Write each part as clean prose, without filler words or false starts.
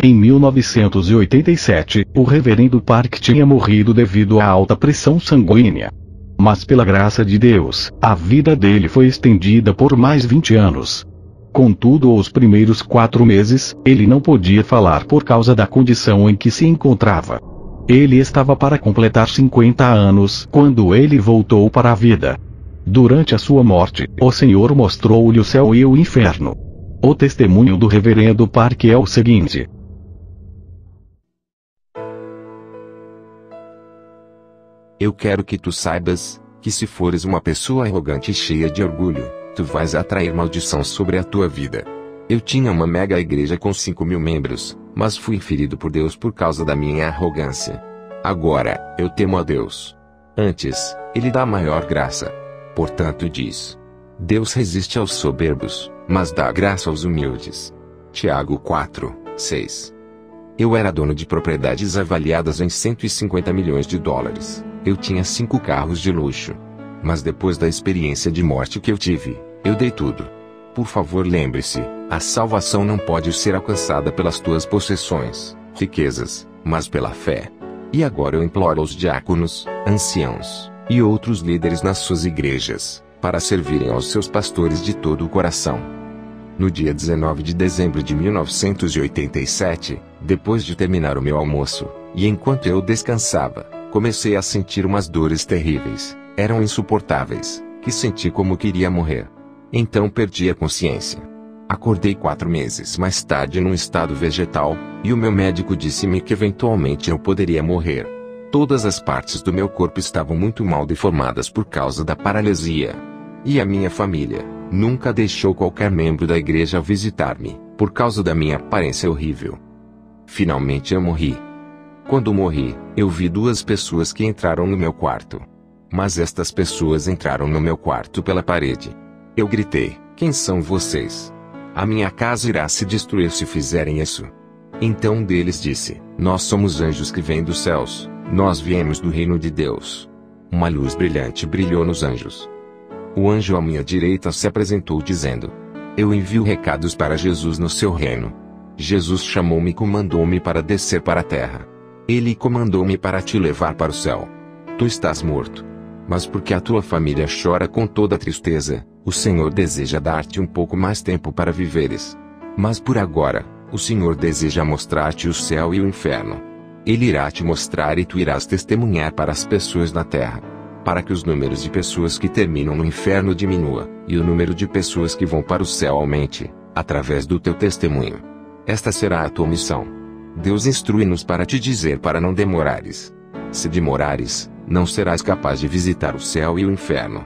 Em 1987, o reverendo Park tinha morrido devido à alta pressão sanguínea. Mas pela graça de Deus, a vida dele foi estendida por mais 20 anos. Contudo, os primeiros 4 meses, ele não podia falar por causa da condição em que se encontrava. Ele estava para completar 50 anos quando ele voltou para a vida. Durante a sua morte, o Senhor mostrou-lhe o céu e o inferno. O testemunho do reverendo Park é o seguinte: Eu quero que tu saibas, que se fores uma pessoa arrogante e cheia de orgulho, tu vais atrair maldição sobre a tua vida. Eu tinha uma mega igreja com 5.000 membros, mas fui ferido por Deus por causa da minha arrogância. Agora, eu temo a Deus. Antes, Ele dá maior graça. Portanto diz: Deus resiste aos soberbos, mas dá graça aos humildes. Tiago 4, 6. Eu era dono de propriedades avaliadas em 150 milhões de dólares. Eu tinha 5 carros de luxo. Mas depois da experiência de morte que eu tive, eu dei tudo. Por favor, lembre-se, a salvação não pode ser alcançada pelas tuas possessões, riquezas, mas pela fé. E agora eu imploro aos diáconos, anciãos, e outros líderes nas suas igrejas, para servirem aos seus pastores de todo o coração. No dia 19 de dezembro de 1987, depois de terminar o meu almoço, e enquanto eu descansava, comecei a sentir umas dores terríveis, eram insuportáveis, que senti como queria morrer. Então perdi a consciência. Acordei 4 meses mais tarde num estado vegetal, e o meu médico disse-me que eventualmente eu poderia morrer. Todas as partes do meu corpo estavam muito mal deformadas por causa da paralisia. E a minha família nunca deixou qualquer membro da igreja visitar-me, por causa da minha aparência horrível. Finalmente eu morri. Quando morri, eu vi 2 pessoas que entraram no meu quarto. Mas estas pessoas entraram no meu quarto pela parede. Eu gritei: quem são vocês? A minha casa irá se destruir se fizerem isso. Então um deles disse: nós somos anjos que vêm dos céus, nós viemos do reino de Deus. Uma luz brilhante brilhou nos anjos. O anjo à minha direita se apresentou dizendo: eu envio recados para Jesus no seu reino. Jesus chamou-me e comandou-me para descer para a terra. Ele comandou-me para te levar para o céu. Tu estás morto. Mas porque a tua família chora com toda tristeza, o Senhor deseja dar-te um pouco mais tempo para viveres. Mas por agora, o Senhor deseja mostrar-te o céu e o inferno. Ele irá te mostrar e tu irás testemunhar para as pessoas na terra. Para que os números de pessoas que terminam no inferno diminua, e o número de pessoas que vão para o céu aumente, através do teu testemunho. Esta será a tua missão. Deus instrui-nos para te dizer para não demorares. Se demorares, não serás capaz de visitar o céu e o inferno.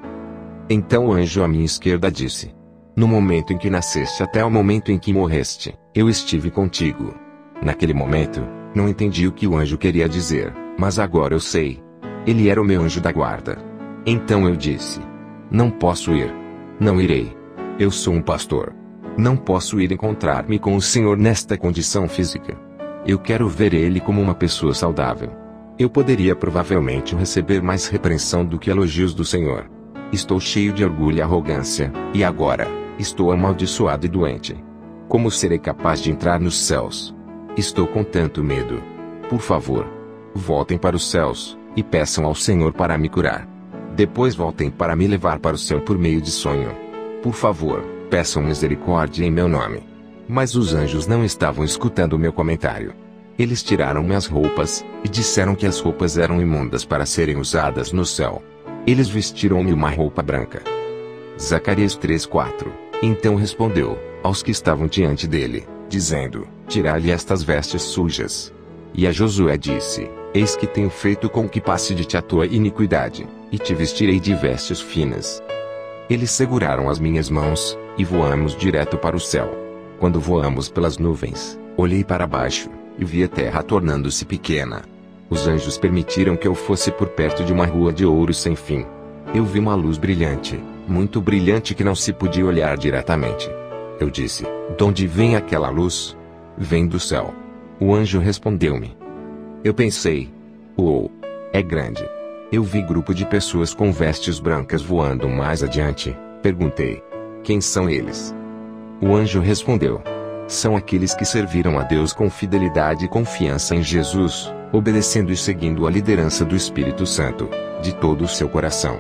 Então o anjo à minha esquerda disse: no momento em que nasceste até o momento em que morreste, eu estive contigo. Naquele momento, não entendi o que o anjo queria dizer, mas agora eu sei. Ele era o meu anjo da guarda. Então eu disse: não posso ir. Não irei. Eu sou um pastor. Não posso ir encontrar-me com o Senhor nesta condição física. Eu quero ver ele como uma pessoa saudável. Eu poderia provavelmente receber mais repreensão do que elogios do Senhor. Estou cheio de orgulho e arrogância, e agora, estou amaldiçoado e doente. Como serei capaz de entrar nos céus? Estou com tanto medo. Por favor, voltem para os céus, e peçam ao Senhor para me curar. Depois voltem para me levar para o céu por meio de sonho. Por favor, peçam misericórdia em meu nome. Mas os anjos não estavam escutando o meu comentário. Eles tiraram minhas roupas, e disseram que as roupas eram imundas para serem usadas no céu. Eles vestiram-me uma roupa branca. Zacarias 3:4. Então respondeu aos que estavam diante dele, dizendo: tirai-lhe estas vestes sujas. E a Josué disse: eis que tenho feito com que passe de ti a tua iniquidade, e te vestirei de vestes finas. Eles seguraram as minhas mãos, e voamos direto para o céu. Quando voamos pelas nuvens, olhei para baixo, e vi a terra tornando-se pequena. Os anjos permitiram que eu fosse por perto de uma rua de ouro sem fim. Eu vi uma luz brilhante, muito brilhante que não se podia olhar diretamente. Eu disse: de onde vem aquela luz? Vem do céu. O anjo respondeu-me. Eu pensei: uou, é grande. Eu vi grupo de pessoas com vestes brancas voando mais adiante. Perguntei: quem são eles? O anjo respondeu: São aqueles que serviram a Deus com fidelidade e confiança em Jesus, obedecendo e seguindo a liderança do Espírito Santo, de todo o seu coração.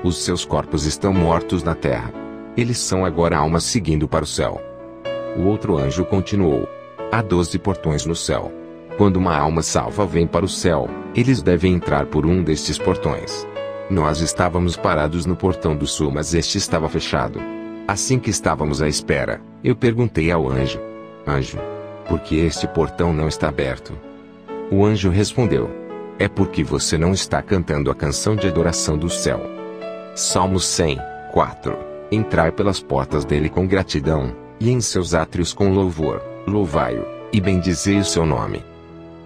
Os seus corpos estão mortos na terra. Eles são agora almas seguindo para o céu. O outro anjo continuou: há 12 portões no céu. Quando uma alma salva vem para o céu, eles devem entrar por um destes portões. Nós estávamos parados no portão do sul, mas este estava fechado. Assim que estávamos à espera, eu perguntei ao anjo: Anjo, por que este portão não está aberto? O anjo respondeu: é porque você não está cantando a canção de adoração do céu. Salmos 100, 4. Entrai pelas portas dele com gratidão, e em seus átrios com louvor, louvai-o, e bendizei o seu nome.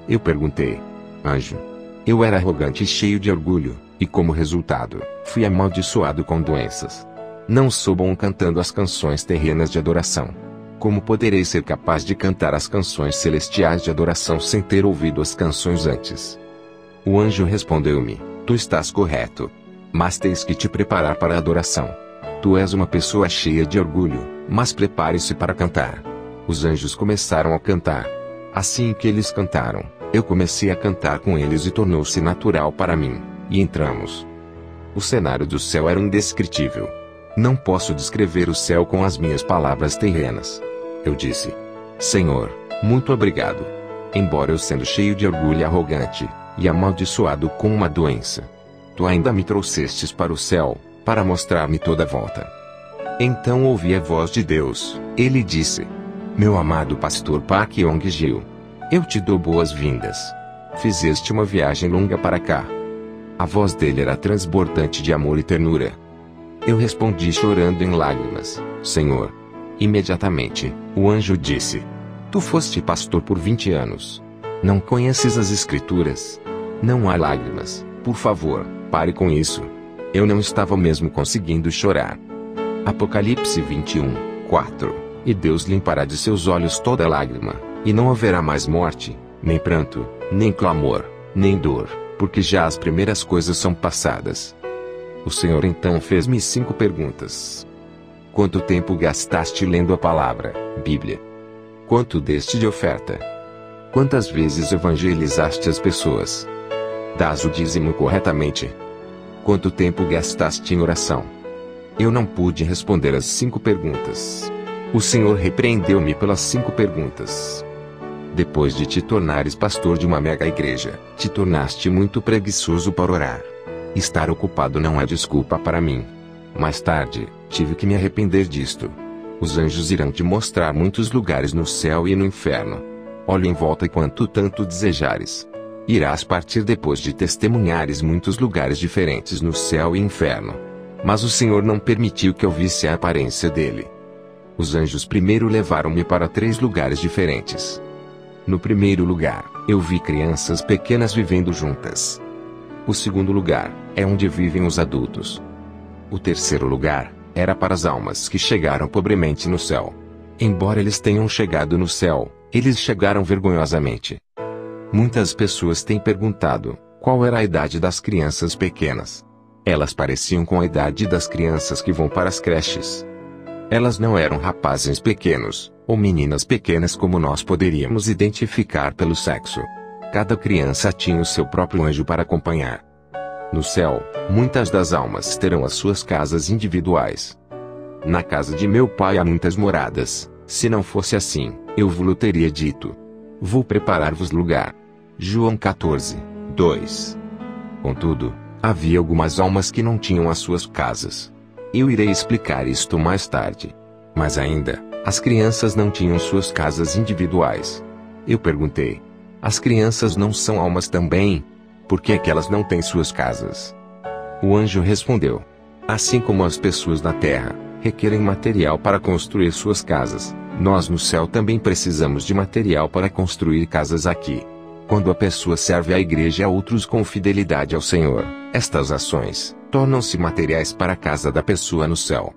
Eu perguntei: Anjo, eu era arrogante e cheio de orgulho, e como resultado, fui amaldiçoado com doenças. Não sou bom cantando as canções terrenas de adoração. Como poderei ser capaz de cantar as canções celestiais de adoração sem ter ouvido as canções antes? O anjo respondeu-me: tu estás correto. Mas tens que te preparar para a adoração. Tu és uma pessoa cheia de orgulho, mas prepare-se para cantar. Os anjos começaram a cantar. Assim que eles cantaram, eu comecei a cantar com eles e tornou-se natural para mim, e entramos. O cenário do céu era indescritível. Não posso descrever o céu com as minhas palavras terrenas. Eu disse: Senhor, muito obrigado. Embora eu sendo cheio de orgulho e arrogante, e amaldiçoado com uma doença, tu ainda me trouxestes para o céu, para mostrar-me toda a volta. Então ouvi a voz de Deus. Ele disse: meu amado pastor Park Yong-gil, eu te dou boas-vindas. Fizeste uma viagem longa para cá. A voz dele era transbordante de amor e ternura. Eu respondi chorando em lágrimas: Senhor. Imediatamente, o anjo disse: tu foste pastor por 20 anos. Não conheces as Escrituras? Não há lágrimas, por favor, pare com isso. Eu não estava mesmo conseguindo chorar. Apocalipse 21, 4. E Deus limpará de seus olhos toda lágrima, e não haverá mais morte, nem pranto, nem clamor, nem dor, porque já as primeiras coisas são passadas. O Senhor então fez-me 5 perguntas. Quanto tempo gastaste lendo a palavra, Bíblia? Quanto deste de oferta? Quantas vezes evangelizaste as pessoas? Dás o dízimo corretamente? Quanto tempo gastaste em oração? Eu não pude responder as 5 perguntas. O Senhor repreendeu-me pelas 5 perguntas. Depois de te tornares pastor de uma mega igreja, te tornaste muito preguiçoso para orar. Estar ocupado não é desculpa para mim. Mais tarde, tive que me arrepender disto. Os anjos irão te mostrar muitos lugares no céu e no inferno. Olhe em volta enquanto tanto desejares. Irás partir depois de testemunhares muitos lugares diferentes no céu e inferno. Mas o Senhor não permitiu que eu visse a aparência dele. Os anjos primeiro levaram-me para 3 lugares diferentes. No primeiro lugar, eu vi crianças pequenas vivendo juntas. O segundo lugar é onde vivem os adultos. O terceiro lugar era para as almas que chegaram pobremente no céu. Embora eles tenham chegado no céu, eles chegaram vergonhosamente. Muitas pessoas têm perguntado qual era a idade das crianças pequenas. Elas pareciam com a idade das crianças que vão para as creches. Elas não eram rapazes pequenos, ou meninas pequenas como nós poderíamos identificar pelo sexo. Cada criança tinha o seu próprio anjo para acompanhar. No céu, muitas das almas terão as suas casas individuais. Na casa de meu pai há muitas moradas. Se não fosse assim, eu vos teria dito: vou preparar-vos lugar. João 14, 2. Contudo, havia algumas almas que não tinham as suas casas. Eu irei explicar isto mais tarde. Mas ainda, as crianças não tinham suas casas individuais. Eu perguntei: as crianças não são almas também? Por que é que elas não têm suas casas? O anjo respondeu: assim como as pessoas na terra requerem material para construir suas casas, nós no céu também precisamos de material para construir casas aqui. Quando a pessoa serve à igreja e a outros com fidelidade ao Senhor, estas ações tornam-se materiais para a casa da pessoa no céu.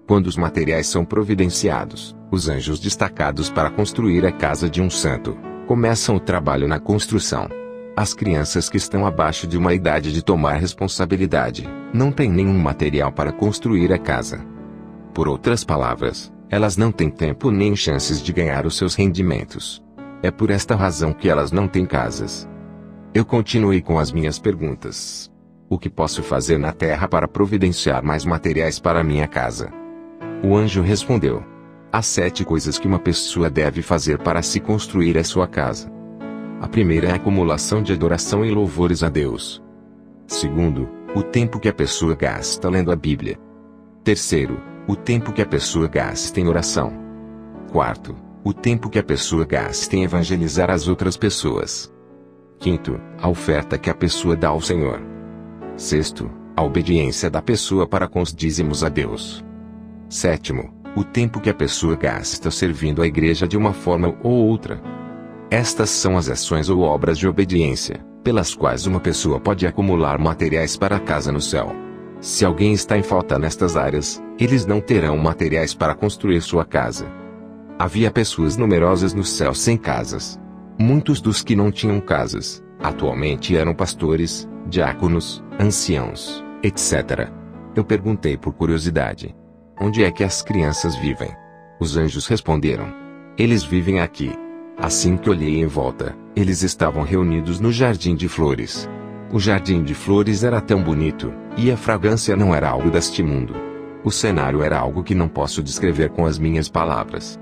Quando os materiais são providenciados, os anjos destacados para construir a casa de um santo começam o trabalho na construção. As crianças que estão abaixo de uma idade de tomar responsabilidade não têm nenhum material para construir a casa. Por outras palavras, Elas não têm tempo nem chances de ganhar os seus rendimentos. É por esta razão que elas não têm casas. Eu continuei com as minhas perguntas. O que posso fazer na terra para providenciar mais materiais para minha casa? O anjo respondeu: há 7 coisas que uma pessoa deve fazer para se construir a sua casa. A primeira é a acumulação de adoração e louvores a Deus. Segundo, o tempo que a pessoa gasta lendo a Bíblia. Terceiro, o tempo que a pessoa gasta em oração. Quarto, o tempo que a pessoa gasta em evangelizar as outras pessoas. Quinto, a oferta que a pessoa dá ao Senhor. Sexto, a obediência da pessoa para com os dízimos a Deus. Sétimo, o tempo que a pessoa gasta servindo a igreja de uma forma ou outra. Estas são as ações ou obras de obediência, pelas quais uma pessoa pode acumular materiais para a casa no céu. Se alguém está em falta nestas áreas, eles não terão materiais para construir sua casa. Havia pessoas numerosas no céu sem casas. Muitos dos que não tinham casas, atualmente eram pastores, diáconos, anciãos, etc. Eu perguntei por curiosidade: onde é que as crianças vivem? Os anjos responderam: eles vivem aqui. Assim que olhei em volta, eles estavam reunidos no jardim de flores. O jardim de flores era tão bonito, e a fragrância não era algo deste mundo. O cenário era algo que não posso descrever com as minhas palavras.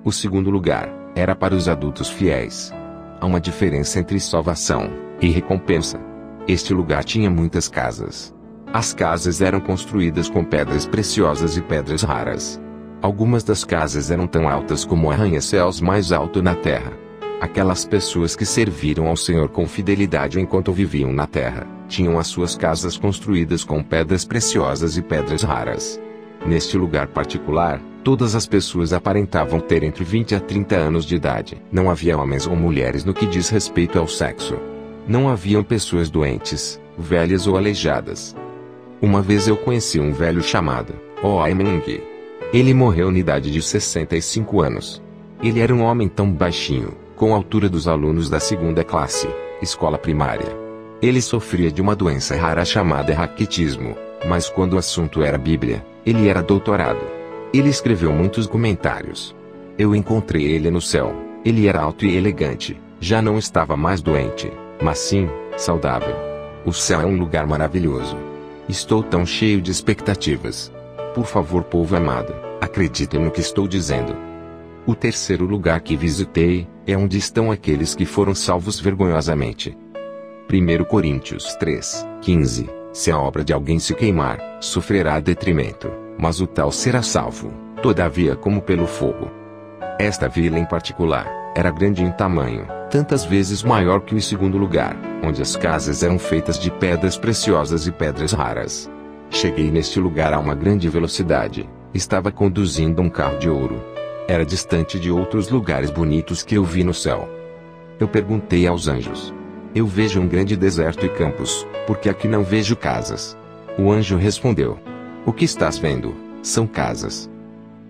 O segundo lugar era para os adultos fiéis. Há uma diferença entre salvação e recompensa. Este lugar tinha muitas casas. As casas eram construídas com pedras preciosas e pedras raras. Algumas das casas eram tão altas como o arranha-céus mais alto na terra. Aquelas pessoas que serviram ao Senhor com fidelidade enquanto viviam na terra, tinham as suas casas construídas com pedras preciosas e pedras raras. Neste lugar particular, todas as pessoas aparentavam ter entre 20 a 30 anos de idade. Não havia homens ou mulheres no que diz respeito ao sexo. Não haviam pessoas doentes, velhas ou aleijadas. Uma vez eu conheci um velho chamado Oaimeng. Ele morreu na idade de 65 anos. Ele era um homem tão baixinho, com a altura dos alunos da 2ª classe, escola primária. Ele sofria de uma doença rara chamada raquitismo, mas quando o assunto era Bíblia, ele era doutorado. Ele escreveu muitos comentários. Eu encontrei ele no céu. Ele era alto e elegante, já não estava mais doente, mas sim, saudável. O céu é um lugar maravilhoso. Estou tão cheio de expectativas. Por favor, povo amado, acreditem no que estou dizendo. O terceiro lugar que visitei é onde estão aqueles que foram salvos vergonhosamente. 1 Coríntios 3:15. Se a obra de alguém se queimar, sofrerá detrimento, mas o tal será salvo, todavia como pelo fogo. Esta vila em particular, era grande em tamanho, tantas vezes maior que o segundo lugar, onde as casas eram feitas de pedras preciosas e pedras raras. Cheguei neste lugar a uma grande velocidade, estava conduzindo um carro de ouro. Era distante de outros lugares bonitos que eu vi no céu. Eu perguntei aos anjos: eu vejo um grande deserto e campos, porque aqui não vejo casas. O anjo respondeu: o que estás vendo, são casas.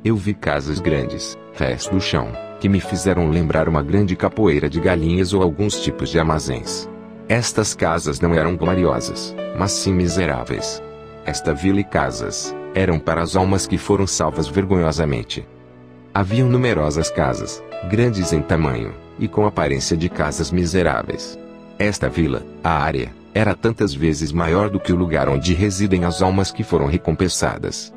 Eu vi casas grandes, rés do chão, que me fizeram lembrar uma grande capoeira de galinhas ou alguns tipos de armazéns. Estas casas não eram gloriosas, mas sim miseráveis. Esta vila e casas eram para as almas que foram salvas vergonhosamente. Haviam numerosas casas, grandes em tamanho, e com aparência de casas miseráveis. Esta vila, a área, era tantas vezes maior do que o lugar onde residem as almas que foram recompensadas.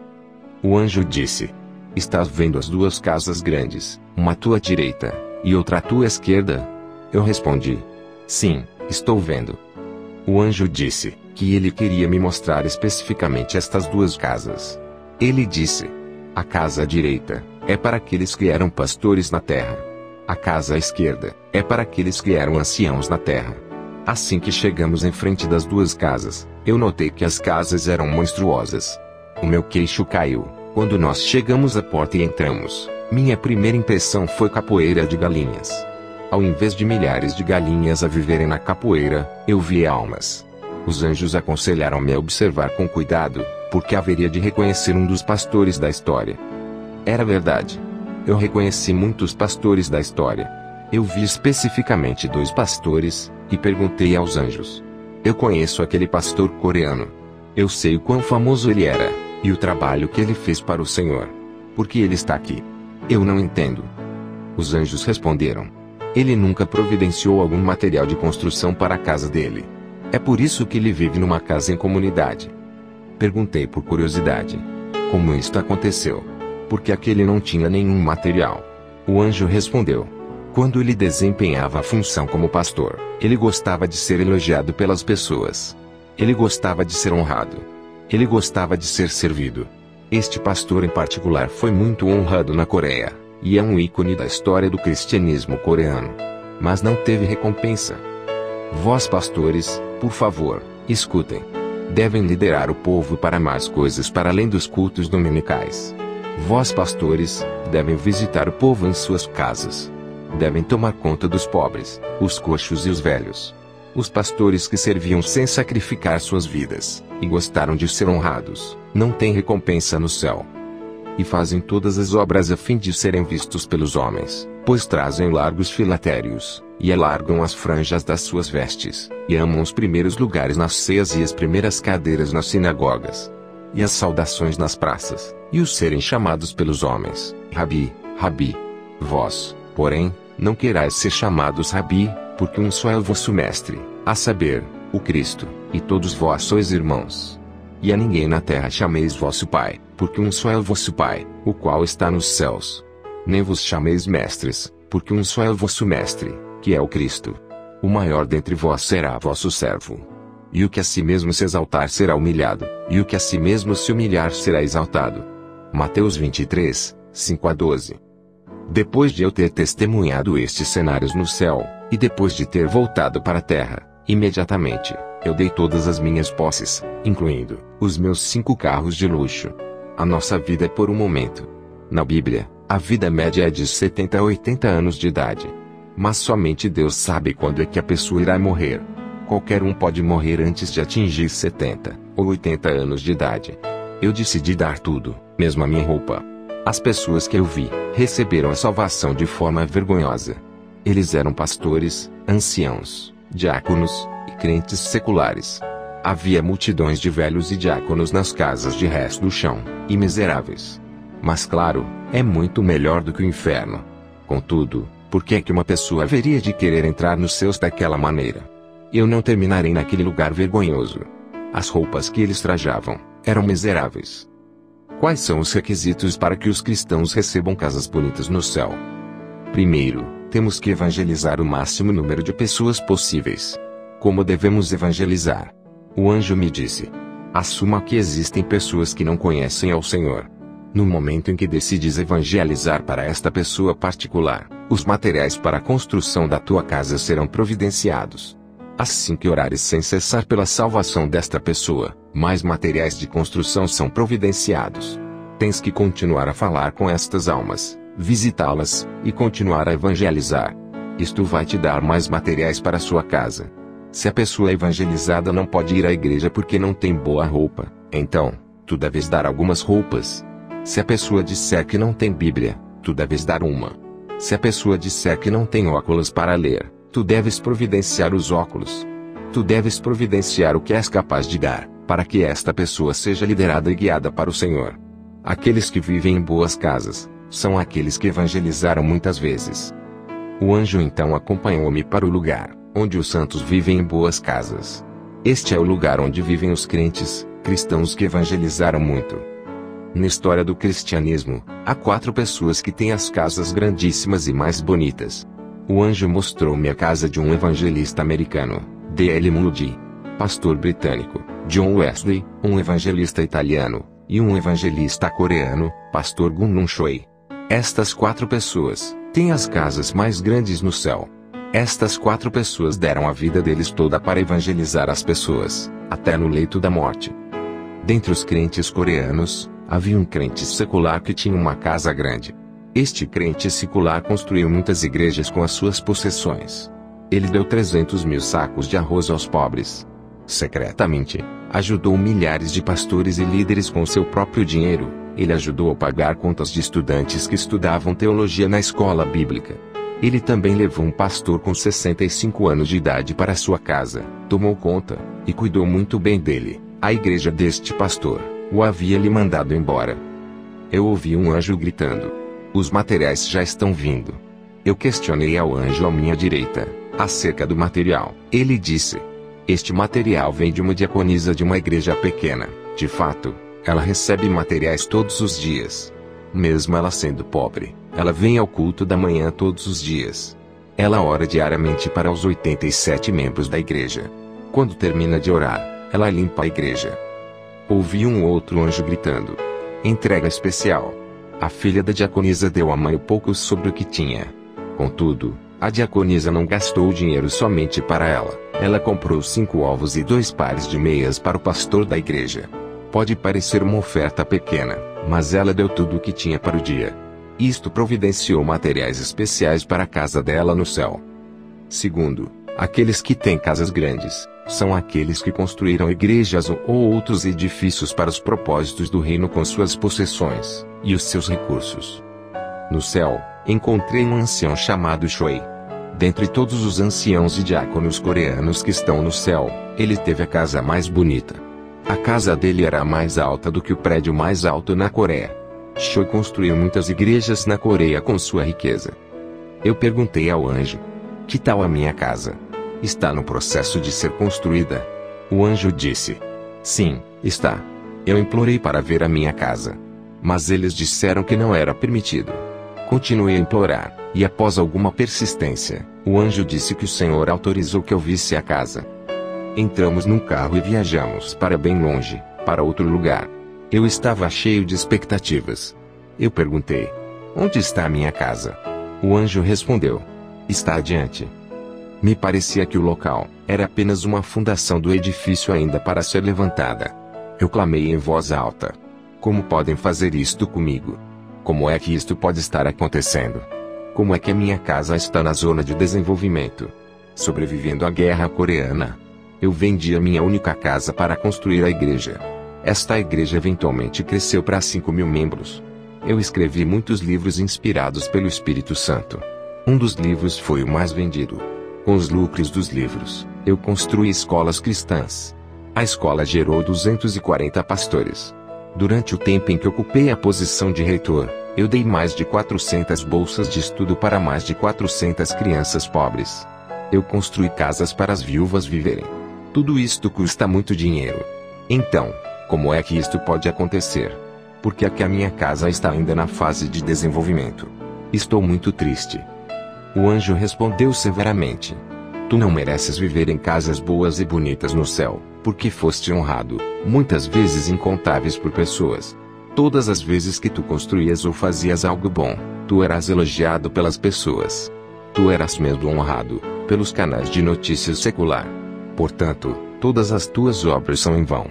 O anjo disse: estás vendo as 2 casas grandes, uma à tua direita, e outra à tua esquerda? Eu respondi: sim, estou vendo. O anjo disse que ele queria me mostrar especificamente estas 2 casas. Ele disse: a casa à direita é para aqueles que eram pastores na terra. A casa à esquerda é para aqueles que eram anciãos na terra. Assim que chegamos em frente das 2 casas, eu notei que as casas eram monstruosas. O meu queixo caiu quando nós chegamos à porta e entramos. Minha primeira impressão foi capoeira de galinhas. Ao invés de milhares de galinhas a viverem na capoeira, eu vi almas. Os anjos aconselharam-me a observar com cuidado, porque haveria de reconhecer um dos pastores da história. Era verdade. Eu reconheci muitos pastores da história. Eu vi especificamente 2 pastores, e perguntei aos anjos: eu conheço aquele pastor coreano. Eu sei o quão famoso ele era, e o trabalho que ele fez para o Senhor. Por que ele está aqui? Eu não entendo. Os anjos responderam: ele nunca providenciou algum material de construção para a casa dele. É por isso que ele vive numa casa em comunidade. Perguntei por curiosidade: como isto aconteceu? Porque aquele não tinha nenhum material. O anjo respondeu: quando ele desempenhava a função como pastor, ele gostava de ser elogiado pelas pessoas. Ele gostava de ser honrado. Ele gostava de ser servido. Este pastor em particular foi muito honrado na Coreia, e é um ícone da história do cristianismo coreano. Mas não teve recompensa. Vós pastores, por favor, escutem. Devem liderar o povo para mais coisas para além dos cultos dominicais. Vós pastores, devem visitar o povo em suas casas. Devem tomar conta dos pobres, os coxos e os velhos. Os pastores que serviam sem sacrificar suas vidas, e gostaram de ser honrados, não têm recompensa no céu. E fazem todas as obras a fim de serem vistos pelos homens, pois trazem largos filatérios, e alargam as franjas das suas vestes, e amam os primeiros lugares nas ceias e as primeiras cadeiras nas sinagogas, e as saudações nas praças, e os serem chamados pelos homens, Rabi, Rabi. Vós, porém, não querais ser chamados Rabi, porque um só é o vosso mestre, a saber, o Cristo, e todos vós sois irmãos. E a ninguém na terra chameis vosso Pai, porque um só é o vosso Pai, o qual está nos céus. Nem vos chameis mestres, porque um só é o vosso mestre, que é o Cristo. O maior dentre vós será vosso servo. E o que a si mesmo se exaltar será humilhado, e o que a si mesmo se humilhar será exaltado. Mateus 23, 5-12. Depois de eu ter testemunhado estes cenários no céu, e depois de ter voltado para a terra, imediatamente, eu dei todas as minhas posses, incluindo os meus 5 carros de luxo. A nossa vida é por um momento. Na Bíblia, a vida média é de 70 a 80 anos de idade. Mas somente Deus sabe quando é que a pessoa irá morrer. Qualquer um pode morrer antes de atingir 70 ou 80 anos de idade. Eu decidi dar tudo, mesmo a minha roupa. As pessoas que eu vi, receberam a salvação de forma vergonhosa. Eles eram pastores, anciãos, diáconos, e crentes seculares. Havia multidões de velhos e diáconos nas casas de resto do chão, e miseráveis. Mas claro, é muito melhor do que o inferno. Contudo, por que é que uma pessoa haveria de querer entrar nos céus daquela maneira? Eu não terminarei naquele lugar vergonhoso. As roupas que eles trajavam, eram miseráveis. Quais são os requisitos para que os cristãos recebam casas bonitas no céu? Primeiro, temos que evangelizar o máximo número de pessoas possíveis. Como devemos evangelizar? O anjo me disse: assuma que existem pessoas que não conhecem ao Senhor. No momento em que decides evangelizar para esta pessoa particular, os materiais para a construção da tua casa serão providenciados. Assim que orares sem cessar pela salvação desta pessoa, mais materiais de construção são providenciados. Tens que continuar a falar com estas almas, visitá-las, e continuar a evangelizar. Isto vai te dar mais materiais para a sua casa. Se a pessoa evangelizada não pode ir à igreja porque não tem boa roupa, então, tu deves dar algumas roupas. Se a pessoa disser que não tem Bíblia, tu deves dar uma. Se a pessoa disser que não tem óculos para ler, tu deves providenciar os óculos. Tu deves providenciar o que és capaz de dar, para que esta pessoa seja liderada e guiada para o Senhor. Aqueles que vivem em boas casas, são aqueles que evangelizaram muitas vezes. O anjo então acompanhou-me para o lugar, onde os santos vivem em boas casas. Este é o lugar onde vivem os crentes, cristãos que evangelizaram muito. Na história do cristianismo, há 4 pessoas que têm as casas grandíssimas e mais bonitas. O anjo mostrou-me a casa de um evangelista americano, D.L. Moody, pastor britânico, John Wesley, um evangelista italiano, e um evangelista coreano, pastor Gun-Nun Choi. Estas 4 pessoas têm as casas mais grandes no céu. Estas 4 pessoas deram a vida deles toda para evangelizar as pessoas, até no leito da morte. Dentre os crentes coreanos, havia um crente secular que tinha uma casa grande. Este crente secular construiu muitas igrejas com as suas possessões. Ele deu 300 mil sacos de arroz aos pobres. Secretamente, ajudou milhares de pastores e líderes com seu próprio dinheiro. Ele ajudou a pagar contas de estudantes que estudavam teologia na escola bíblica. Ele também levou um pastor com 65 anos de idade para sua casa, tomou conta, e cuidou muito bem dele. A igreja deste pastor o havia lhe mandado embora. Eu ouvi um anjo gritando: os materiais já estão vindo. Eu questionei ao anjo à minha direita, acerca do material. Ele disse: este material vem de uma diaconisa de uma igreja pequena. De fato, ela recebe materiais todos os dias. Mesmo ela sendo pobre, ela vem ao culto da manhã todos os dias. Ela ora diariamente para os 87 membros da igreja. Quando termina de orar, ela limpa a igreja. Ouvi um outro anjo gritando: entrega especial. A filha da diaconisa deu à mãe pouco sobre o que tinha. Contudo, a diaconisa não gastou dinheiro somente para ela. Ela comprou 5 ovos e 2 pares de meias para o pastor da igreja. Pode parecer uma oferta pequena, mas ela deu tudo o que tinha para o dia. Isto providenciou materiais especiais para a casa dela no céu. Segundo, aqueles que têm casas grandes, são aqueles que construíram igrejas ou outros edifícios para os propósitos do reino com suas possessões e os seus recursos. No céu, encontrei um ancião chamado Shui. Dentre todos os anciãos e diáconos coreanos que estão no céu, ele teve a casa mais bonita. A casa dele era a mais alta do que o prédio mais alto na Coreia. Shui construiu muitas igrejas na Coreia com sua riqueza. Eu perguntei ao anjo: que tal a minha casa? Está no processo de ser construída? O anjo disse: sim, está. Eu implorei para ver a minha casa, mas eles disseram que não era permitido. Continuei a implorar, e após alguma persistência, o anjo disse que o Senhor autorizou que eu visse a casa. Entramos num carro e viajamos para bem longe, para outro lugar. Eu estava cheio de expectativas. Eu perguntei: onde está a minha casa? O anjo respondeu: está adiante. Me parecia que o local era apenas uma fundação do edifício ainda para ser levantada. Eu clamei em voz alta: como podem fazer isto comigo? Como é que isto pode estar acontecendo? Como é que a minha casa está na zona de desenvolvimento, sobrevivendo à guerra coreana? Eu vendi a minha única casa para construir a igreja. Esta igreja eventualmente cresceu para 5.000 membros. Eu escrevi muitos livros inspirados pelo Espírito Santo. Um dos livros foi o mais vendido. Com os lucros dos livros, eu construí escolas cristãs. A escola gerou 240 pastores. Durante o tempo em que ocupei a posição de reitor, eu dei mais de 400 bolsas de estudo para mais de 400 crianças pobres. Eu construí casas para as viúvas viverem. Tudo isto custa muito dinheiro. Então, como é que isto pode acontecer? Porque aqui a minha casa está ainda na fase de desenvolvimento. Estou muito triste. O anjo respondeu severamente: tu não mereces viver em casas boas e bonitas no céu, porque foste honrado, muitas vezes incontáveis por pessoas. Todas as vezes que tu construías ou fazias algo bom, tu eras elogiado pelas pessoas. Tu eras mesmo honrado pelos canais de notícias secular. Portanto, todas as tuas obras são em vão.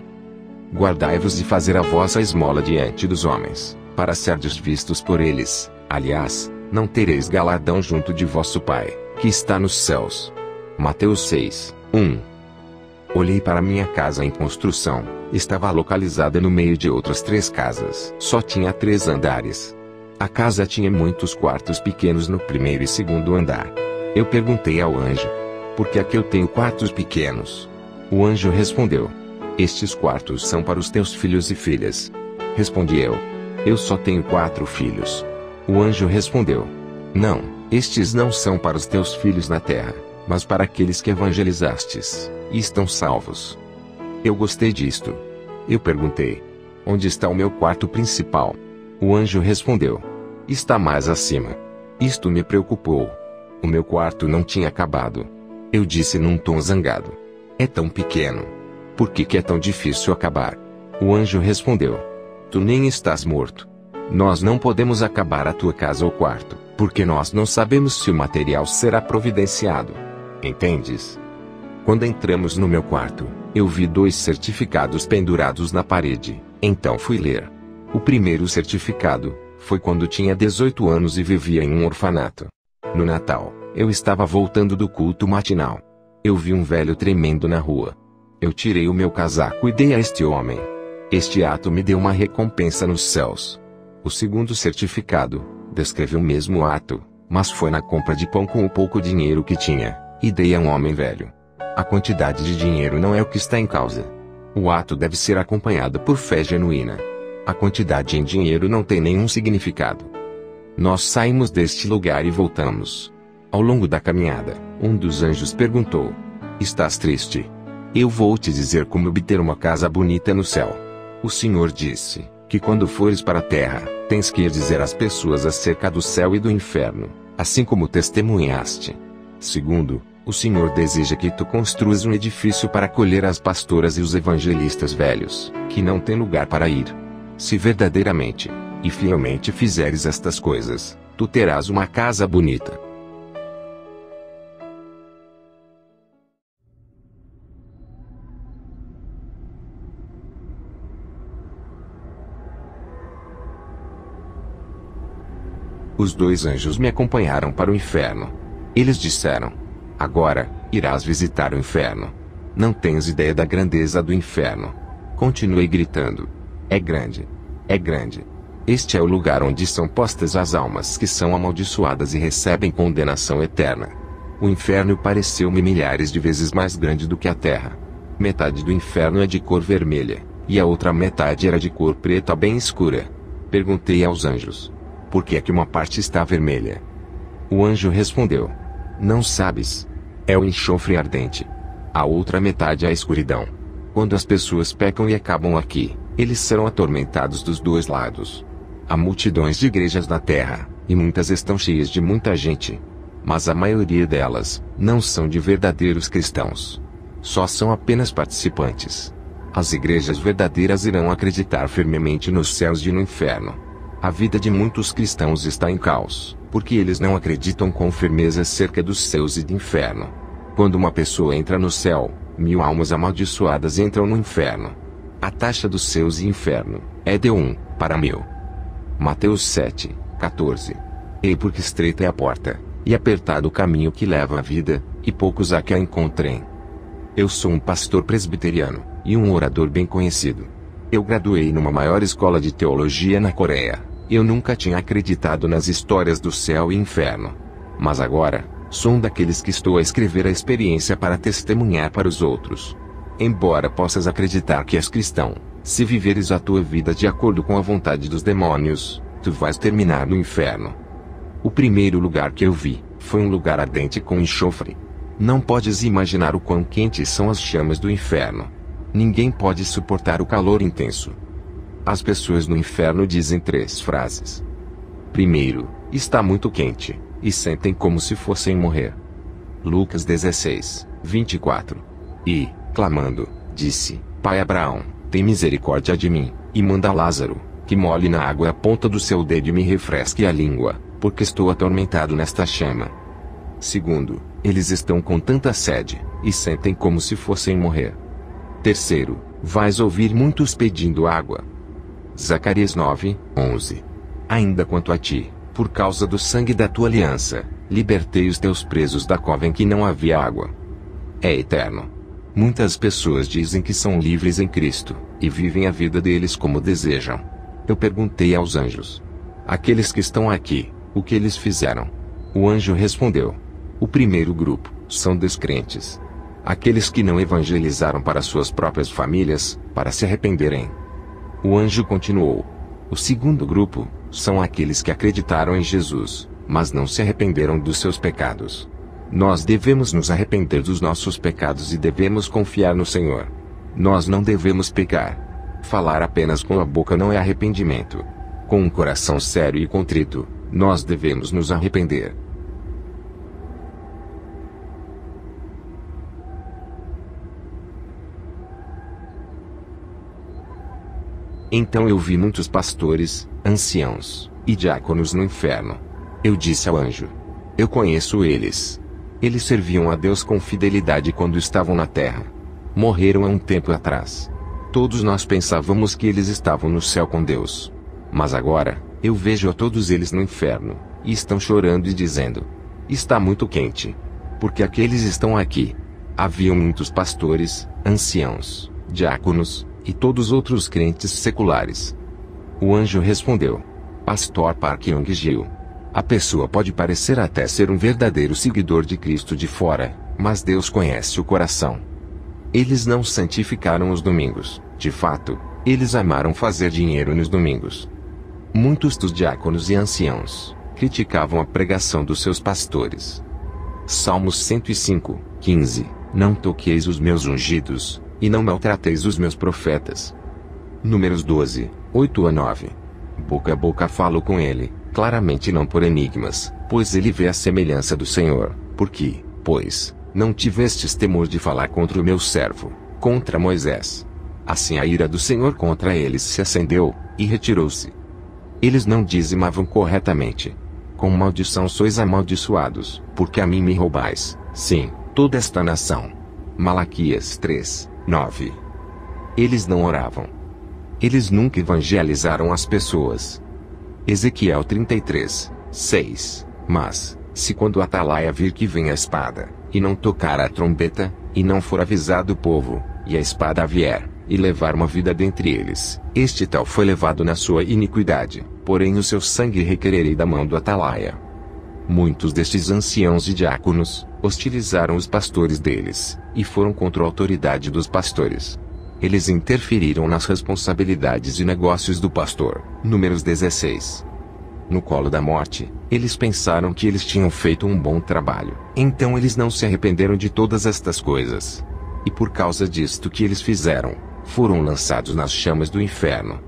Guardai-vos de fazer a vossa esmola diante dos homens, para serdes vistos por eles. Aliás, não tereis galardão junto de vosso Pai, que está nos céus. Mateus 6, 1. Olhei para minha casa em construção. Estava localizada no meio de outras 3 casas. Só tinha 3 andares. A casa tinha muitos quartos pequenos no primeiro e segundo andar. Eu perguntei ao anjo: por que aqui eu tenho quartos pequenos? O anjo respondeu: estes quartos são para os teus filhos e filhas. Respondi eu: eu só tenho 4 filhos. O anjo respondeu: não, estes não são para os teus filhos na terra, mas para aqueles que evangelizastes, e estão salvos. Eu gostei disto. Eu perguntei: onde está o meu quarto principal? O anjo respondeu: está mais acima. Isto me preocupou. O meu quarto não tinha acabado. Eu disse num tom zangado: é tão pequeno. Por que é tão difícil acabar? O anjo respondeu: tu nem estás morto. Nós não podemos acabar a tua casa ou quarto, porque nós não sabemos se o material será providenciado. Entendes? Quando entramos no meu quarto, eu vi 2 certificados pendurados na parede. Então fui ler. O primeiro certificado foi quando tinha 18 anos e vivia em um orfanato. No Natal, eu estava voltando do culto matinal. Eu vi um velho tremendo na rua. Eu tirei o meu casaco e dei a este homem. Este ato me deu uma recompensa nos céus. O segundo certificado descreve o mesmo ato, mas foi na compra de pão com o pouco dinheiro que tinha, e dei a um homem velho. A quantidade de dinheiro não é o que está em causa. O ato deve ser acompanhado por fé genuína. A quantidade em dinheiro não tem nenhum significado. Nós saímos deste lugar e voltamos. Ao longo da caminhada, um dos anjos perguntou: estás triste? Eu vou te dizer como obter uma casa bonita no céu. O Senhor disse que quando fores para a terra, tens que ir dizer às pessoas acerca do céu e do inferno, assim como testemunhaste. Segundo, o Senhor deseja que tu construas um edifício para acolher as pastoras e os evangelistas velhos, que não têm lugar para ir. Se verdadeiramente e fielmente fizeres estas coisas, tu terás uma casa bonita. Os dois anjos me acompanharam para o inferno. Eles disseram: agora, irás visitar o inferno. Não tens ideia da grandeza do inferno. Continuei gritando: é grande. É grande. Este é o lugar onde são postas as almas que são amaldiçoadas e recebem condenação eterna. O inferno pareceu-me milhares de vezes mais grande do que a terra. Metade do inferno é de cor vermelha, e a outra metade era de cor preta bem escura. Perguntei aos anjos: por que é que uma parte está vermelha? O anjo respondeu: não sabes. É o enxofre ardente. A outra metade é a escuridão. Quando as pessoas pecam e acabam aqui, eles serão atormentados dos dois lados. Há multidões de igrejas na terra, e muitas estão cheias de muita gente. Mas a maioria delas não são de verdadeiros cristãos. Só são apenas participantes. As igrejas verdadeiras irão acreditar firmemente nos céus e no inferno. A vida de muitos cristãos está em caos, porque eles não acreditam com firmeza acerca dos céus e do inferno. Quando uma pessoa entra no céu, 1000 almas amaldiçoadas entram no inferno. A taxa dos céus e inferno é de 1 para 1000. Mateus 7:14. Ei, porque estreita é a porta, e apertado o caminho que leva à vida, e poucos há que a encontrem. Eu sou um pastor presbiteriano, e um orador bem conhecido. Eu graduei numa maior escola de teologia na Coreia. Eu nunca tinha acreditado nas histórias do céu e inferno. Mas agora, sou um daqueles que estou a escrever a experiência para testemunhar para os outros. Embora possas acreditar que és cristão, se viveres a tua vida de acordo com a vontade dos demônios, tu vais terminar no inferno. O primeiro lugar que eu vi foi um lugar ardente com enxofre. Não podes imaginar o quão quentes são as chamas do inferno. Ninguém pode suportar o calor intenso. As pessoas no inferno dizem 3 frases. Primeiro, está muito quente, e sentem como se fossem morrer. Lucas 16:24. E, clamando, disse: Pai Abraão, tem misericórdia de mim, e manda Lázaro, que molhe na água a ponta do seu dedo e me refresque a língua, porque estou atormentado nesta chama. Segundo, eles estão com tanta sede, e sentem como se fossem morrer. Terceiro, vais ouvir muitos pedindo água. Zacarias 9:11. Ainda quanto a ti, por causa do sangue da tua aliança, libertei os teus presos da cova em que não havia água. É eterno. Muitas pessoas dizem que são livres em Cristo, e vivem a vida deles como desejam. Eu perguntei aos anjos: aqueles que estão aqui, o que eles fizeram? O anjo respondeu: o primeiro grupo são descrentes. Aqueles que não evangelizaram para suas próprias famílias, para se arrependerem. O anjo continuou: o segundo grupo são aqueles que acreditaram em Jesus, mas não se arrependeram dos seus pecados. Nós devemos nos arrepender dos nossos pecados e devemos confiar no Senhor. Nós não devemos pecar. Falar apenas com a boca não é arrependimento. Com um coração sério e contrito, nós devemos nos arrepender. Então eu vi muitos pastores, anciãos e diáconos no inferno. Eu disse ao anjo: eu conheço eles. Eles serviam a Deus com fidelidade quando estavam na terra. Morreram há um tempo atrás. Todos nós pensávamos que eles estavam no céu com Deus. Mas agora, eu vejo a todos eles no inferno, e estão chorando e dizendo: está muito quente. Porque aqueles estão aqui. Haviam muitos pastores, anciãos, diáconos, e todos os outros crentes seculares. O anjo respondeu: Pastor Park Young-gil, a pessoa pode parecer até ser um verdadeiro seguidor de Cristo de fora, mas Deus conhece o coração. Eles não santificaram os domingos, de fato, Eles amaram fazer dinheiro nos domingos. Muitos dos diáconos e anciãos criticavam a pregação dos seus pastores. Salmos 105, 15. Não toqueis os meus ungidos, e não maltrateis os meus profetas. Números 12, 8 a 9. Boca a boca falo com ele, claramente não por enigmas, pois ele vê a semelhança do Senhor. Porque, pois, não tivestes temor de falar contra o meu servo, contra Moisés. Assim a ira do Senhor contra eles se acendeu, e retirou-se. Eles não dizimavam corretamente. Com maldição sois amaldiçoados, porque a mim me roubais, sim, toda esta nação. Malaquias 3, 9. Eles não oravam. Eles nunca evangelizaram as pessoas. Ezequiel 33, 6. Mas, se quando a atalaia vir que vem a espada, e não tocar a trombeta, e não for avisado o povo, e a espada vier, e levar uma vida dentre eles, este tal foi levado na sua iniquidade, porém o seu sangue requererei da mão do atalaia. Muitos destes anciãos e diáconos hostilizaram os pastores deles, e foram contra a autoridade dos pastores. Eles interferiram nas responsabilidades e negócios do pastor. Números 16. No colo da morte, eles pensaram que eles tinham feito um bom trabalho. Então eles não se arrependeram de todas estas coisas. E por causa disto que eles fizeram, foram lançados nas chamas do inferno.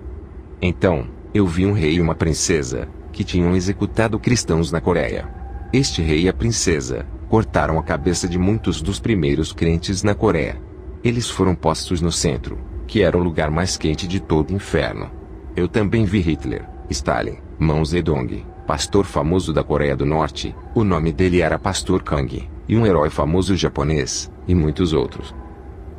Então, eu vi um rei e uma princesa, que tinham executado cristãos na Coreia. Este rei e a princesa cortaram a cabeça de muitos dos primeiros crentes na Coreia. Eles foram postos no centro, que era o lugar mais quente de todo o inferno. Eu também vi Hitler, Stalin, Mao Zedong, pastor famoso da Coreia do Norte, o nome dele era Pastor Kang, e um herói famoso japonês, e muitos outros.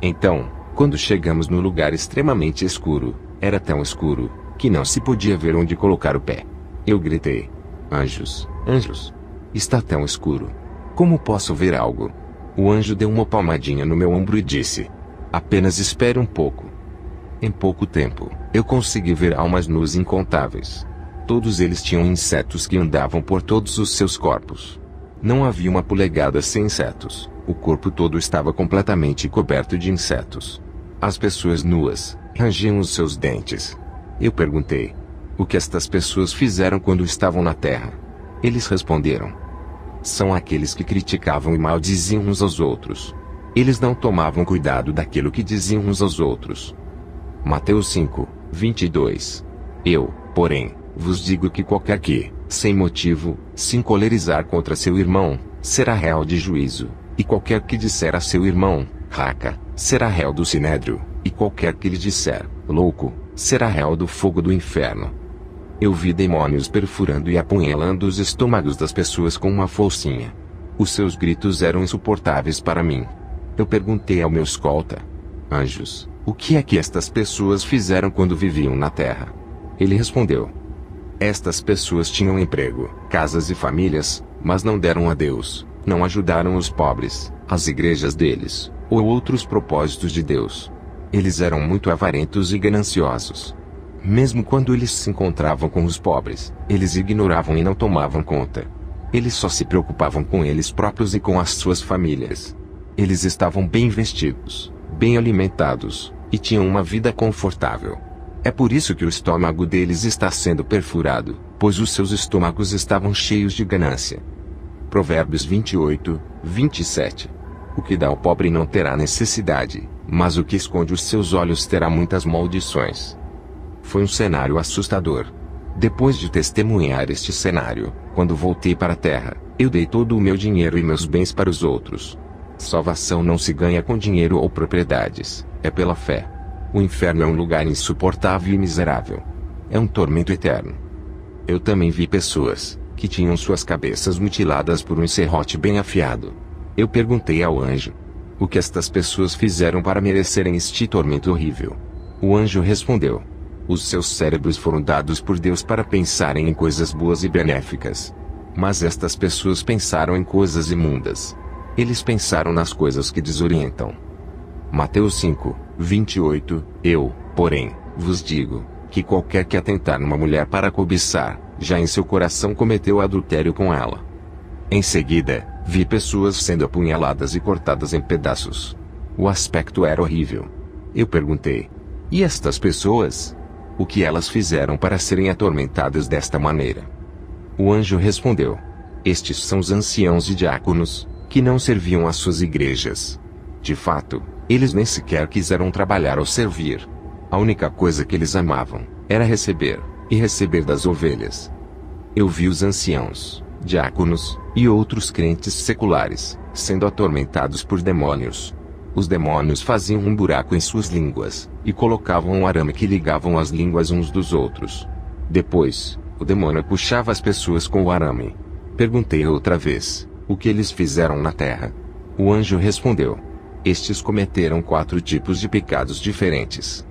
Então, quando chegamos no lugar extremamente escuro, era tão escuro, que não se podia ver onde colocar o pé. Eu gritei: anjos, anjos! Está tão escuro. Como posso ver algo? O anjo deu uma palmadinha no meu ombro e disse: apenas espere um pouco. Em pouco tempo, eu consegui ver almas nuas incontáveis. Todos eles tinham insetos que andavam por todos os seus corpos. Não havia uma polegada sem insetos. O corpo todo estava completamente coberto de insetos. As pessoas nuas rangiam os seus dentes. Eu perguntei: o que estas pessoas fizeram quando estavam na terra? Eles responderam: são aqueles que criticavam e maldiziam uns aos outros. Eles não tomavam cuidado daquilo que diziam uns aos outros. Mateus 5, 22. Eu, porém, vos digo que qualquer que, sem motivo, se encolerizar contra seu irmão, será réu de juízo, e qualquer que disser a seu irmão, raca, será réu do sinédrio, e qualquer que lhe disser, louco, será réu do fogo do inferno. Eu vi demônios perfurando e apunhalando os estômagos das pessoas com uma foicinha. Os seus gritos eram insuportáveis para mim. Eu perguntei ao meu escolta: anjos, o que é que estas pessoas fizeram quando viviam na terra? Ele respondeu: estas pessoas tinham emprego, casas e famílias, mas não deram a Deus, não ajudaram os pobres, as igrejas deles, ou outros propósitos de Deus. Eles eram muito avarentos e gananciosos. Mesmo quando eles se encontravam com os pobres, eles ignoravam e não tomavam conta. Eles só se preocupavam com eles próprios e com as suas famílias. Eles estavam bem vestidos, bem alimentados, e tinham uma vida confortável. É por isso que o estômago deles está sendo perfurado, pois os seus estômagos estavam cheios de ganância. Provérbios 28, 27. O que dá ao pobre não terá necessidade, mas o que esconde os seus olhos terá muitas maldições. Foi um cenário assustador. Depois de testemunhar este cenário, quando voltei para a terra, eu dei todo o meu dinheiro e meus bens para os outros. Salvação não se ganha com dinheiro ou propriedades, é pela fé. O inferno é um lugar insuportável e miserável. É um tormento eterno. Eu também vi pessoas que tinham suas cabeças mutiladas por um serrote bem afiado. Eu perguntei ao anjo: o que estas pessoas fizeram para merecerem este tormento horrível? O anjo respondeu: os seus cérebros foram dados por Deus para pensarem em coisas boas e benéficas. Mas estas pessoas pensaram em coisas imundas. Eles pensaram nas coisas que desorientam. Mateus 5, 28. Eu, porém, vos digo, que qualquer que atentar numa mulher para cobiçar, já em seu coração cometeu adultério com ela. Em seguida, vi pessoas sendo apunhaladas e cortadas em pedaços. O aspecto era horrível. Eu perguntei: E estas pessoas? O que elas fizeram para serem atormentadas desta maneira? O anjo respondeu: estes são os anciãos e diáconos, que não serviam às suas igrejas. De fato, eles nem sequer quiseram trabalhar ou servir. A única coisa que eles amavam era receber, e receber das ovelhas. Eu vi os anciãos, diáconos, e outros crentes seculares, sendo atormentados por demônios. Os demônios faziam um buraco em suas línguas, e colocavam um arame que ligavam as línguas uns dos outros. Depois, o demônio puxava as pessoas com o arame. Perguntei outra vez: o que eles fizeram na terra? O anjo respondeu: estes cometeram 4 tipos de pecados diferentes.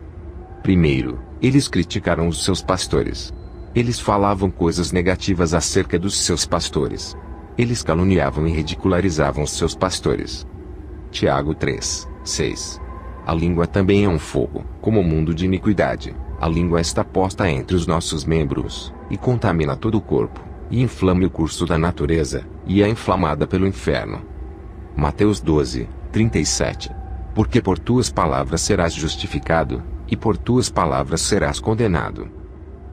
Primeiro, eles criticaram os seus pastores. Eles falavam coisas negativas acerca dos seus pastores. Eles caluniavam e ridicularizavam os seus pastores. Tiago 3:6. A língua também é um fogo, como o mundo de iniquidade. A língua está posta entre os nossos membros, e contamina todo o corpo, e inflama o curso da natureza, e é inflamada pelo inferno. Mateus 12:37. Porque por tuas palavras serás justificado, e por tuas palavras serás condenado.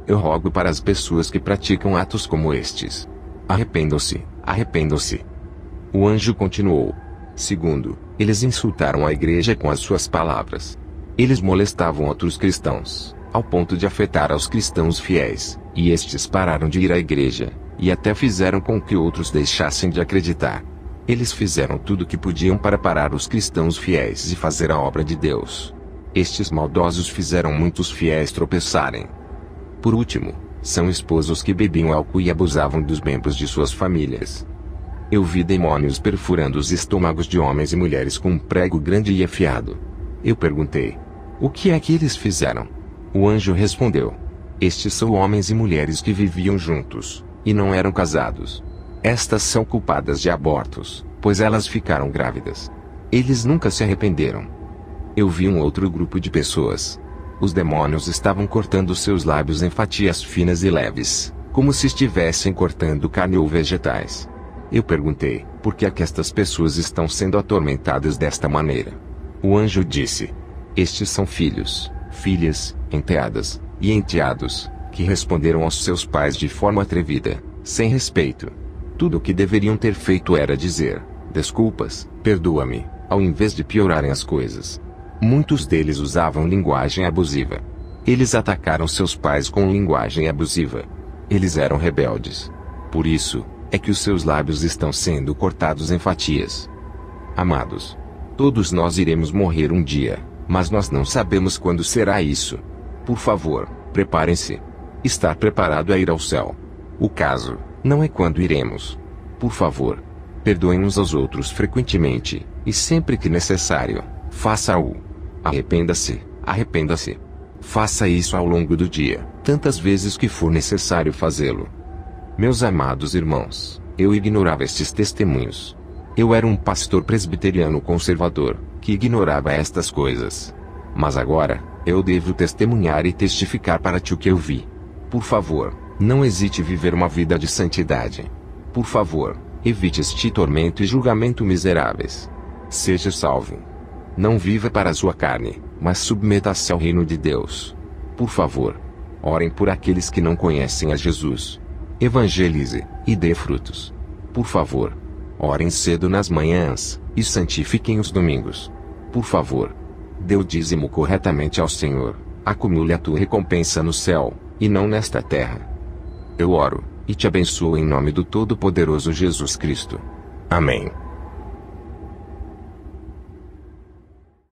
Eu rogo para as pessoas que praticam atos como estes: arrependam-se, arrependam-se. O anjo continuou: segundo, eles insultaram a igreja com as suas palavras. Eles molestavam outros cristãos, ao ponto de afetar aos cristãos fiéis, e estes pararam de ir à igreja, e até fizeram com que outros deixassem de acreditar. Eles fizeram tudo o que podiam para parar os cristãos fiéis e fazer a obra de Deus. Estes maldosos fizeram muitos fiéis tropeçarem. Por último, são esposos que bebiam álcool e abusavam dos membros de suas famílias. Eu vi demônios perfurando os estômagos de homens e mulheres com um prego grande e afiado. Eu perguntei: o que é que eles fizeram? O anjo respondeu: estes são homens e mulheres que viviam juntos, e não eram casados. Estas são culpadas de abortos, pois elas ficaram grávidas. Eles nunca se arrependeram. Eu vi um outro grupo de pessoas. Os demônios estavam cortando seus lábios em fatias finas e leves, como se estivessem cortando carne ou vegetais. Eu perguntei: por que é que estas pessoas estão sendo atormentadas desta maneira? O anjo disse: estes são filhos, filhas, enteadas e enteados, que responderam aos seus pais de forma atrevida, sem respeito. Tudo o que deveriam ter feito era dizer: desculpas, perdoa-me, ao invés de piorarem as coisas. Muitos deles usavam linguagem abusiva. Eles atacaram seus pais com linguagem abusiva. Eles eram rebeldes. Por isso, é que os seus lábios estão sendo cortados em fatias. Amados, todos nós iremos morrer um dia, mas nós não sabemos quando será isso. Por favor, preparem-se. Estar preparado a ir ao céu. O caso não é quando iremos. Por favor, perdoem uns aos outros frequentemente, e sempre que necessário, faça-o. Arrependa-se, arrependa-se. Faça isso ao longo do dia, tantas vezes que for necessário fazê-lo. Meus amados irmãos, eu ignorava estes testemunhos. Eu era um pastor presbiteriano conservador, que ignorava estas coisas. Mas agora, eu devo testemunhar e testificar para ti o que eu vi. Por favor, não hesite em viver uma vida de santidade. Por favor, evite este tormento e julgamento miseráveis. Seja salvo. Não viva para a sua carne, mas submeta-se ao reino de Deus. Por favor, orem por aqueles que não conhecem a Jesus. Evangelize, e dê frutos. Por favor, orem cedo nas manhãs, e santifiquem os domingos. Por favor, dê o dízimo corretamente ao Senhor. Acumule a tua recompensa no céu, e não nesta terra. Eu oro, e te abençoo em nome do Todo-Poderoso Jesus Cristo. Amém.